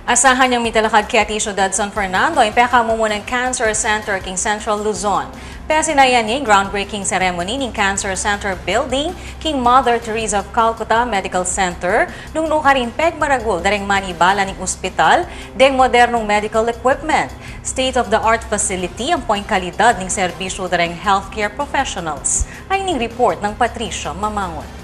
Asahan niyang Italakad kay Syudad San Fernando ang Pekamumunang Cancer Center king Central Luzon. Pesinayan niya groundbreaking ceremony ng Cancer Center Building king Mother Teresa of Calcutta Medical Center nung nukarin pegmaragul dareng manibala ng ospital deng modernong medical equipment. State-of-the-art facility ang poing kalidad ng serbisyo dareng healthcare professionals. Ay ning report ng Patricia Mamangon.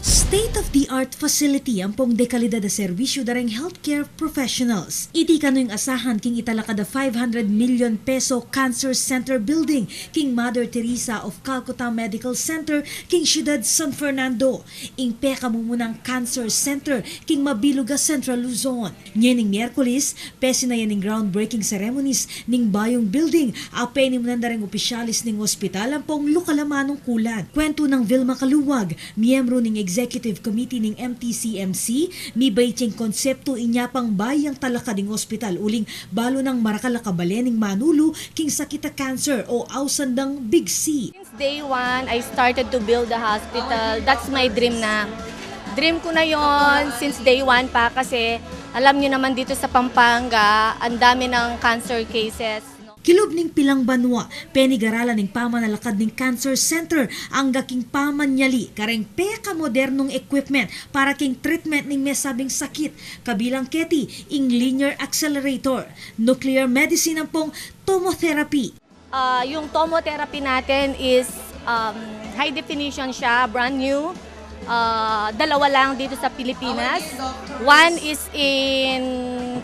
State-of-the-art facility ang pong dekalidad na serbisyo dareng healthcare professionals. Iti kano'y asahan king Italakad 500 million peso Cancer Center Building king Mother Teresa of Calcutta Medical Center king Syudad San Fernando. Ing Pekamumunang Cancer Center king Mabiluga Central Luzon. Nyening Miyerkules, pesinayan ning groundbreaking ceremonies ning bayong building. Apay ni munan dareng opisyalis ning ospital ang pong lukalamanong kulan. Kwento ng Vilma Kaluwag, miyembro ning Executive Committee ng MTCMC, mibaiting konsepto inyapang bayang talakading ospital uling balo ng Marakalakabalen ng Manulu king sakita cancer o ausandang Big C. Since day one, I started to build a hospital. That's my dream na. Dream ko na yon since day one pa kasi alam niyo naman dito sa Pampanga, ang dami ng cancer cases. Kilob ning pilang banwa, penigaralan ning pamanalakad ning Cancer Center ang gaking pamanyali kareng peka modernong equipment para king treatment ning mesabing sakit kabilang keti ing linear accelerator, nuclear medicine ang pong tomotherapy. Yung tomotherapy natin is high definition siya, brand new. Dalawa lang dito sa Pilipinas. One is in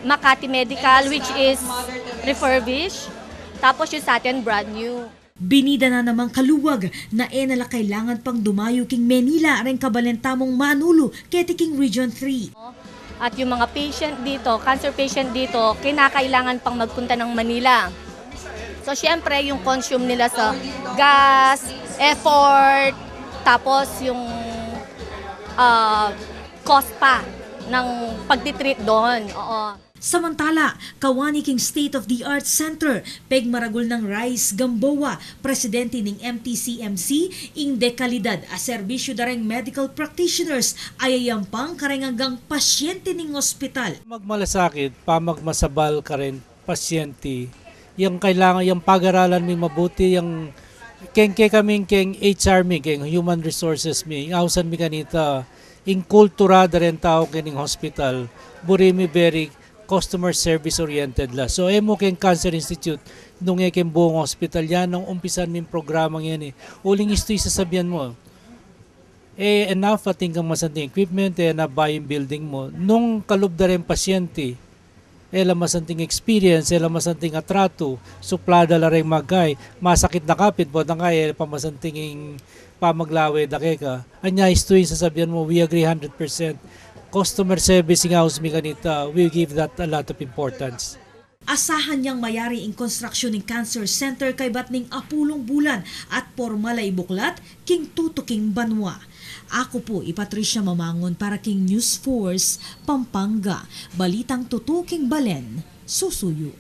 Makati Medical which is refurbished. Tapos yung sa atin, brand new. Binida na namang Kaluwag na enala kailangan pang dumayo king Manila rin kabalentamong Manulu keti king Region 3. At yung mga patient dito, cancer patient dito, kinakailangan pang magpunta ng Manila. So syempre yung consume nila sa gas, effort, tapos yung cost pa ng pagtitreat doon. Oo. Samantala, kawani king state-of-the-art center, pegmaragul ng Rice Gamboa, presidente ng MTCMC, ing dekalidad a serbisyo dareng medical practitioners ayayampang karenganggang pasyente ning ospital. Magmalasakit, pamagmasabal ka rin, pasyente. Yung kailangan, yung pag-aralan mi mabuti, yung keng HR mi, keng human resources mi, ausan mi kanita, ing kultura rin tao kening hospital, buri mi very customer service oriented la. So emo ken Cancer Institute nung ken buong hospital yan nung umpisan min programang yan uling istoy sasabihan mo. Enough ating kang masanting equipment na buying building mo nung kalubda rin pasyente. Ela masanting experience, ela masanting atrato, suplada la rin magkay, masakit na kapit po na kaya pamasanting pamaglawe dakeka. Anya istoy sasabihan mo, we agree 100%. Customer service ng house mi kanita, we give that a lot of importance. Asahan niyang mayari in construction ng Cancer Center kay batning apulong bulan at pormal ay buklat king tutuking banwa. Ako po, Patricia Mamangon para king News Force, Pampanga. Balitang tutuking balen, susuyo.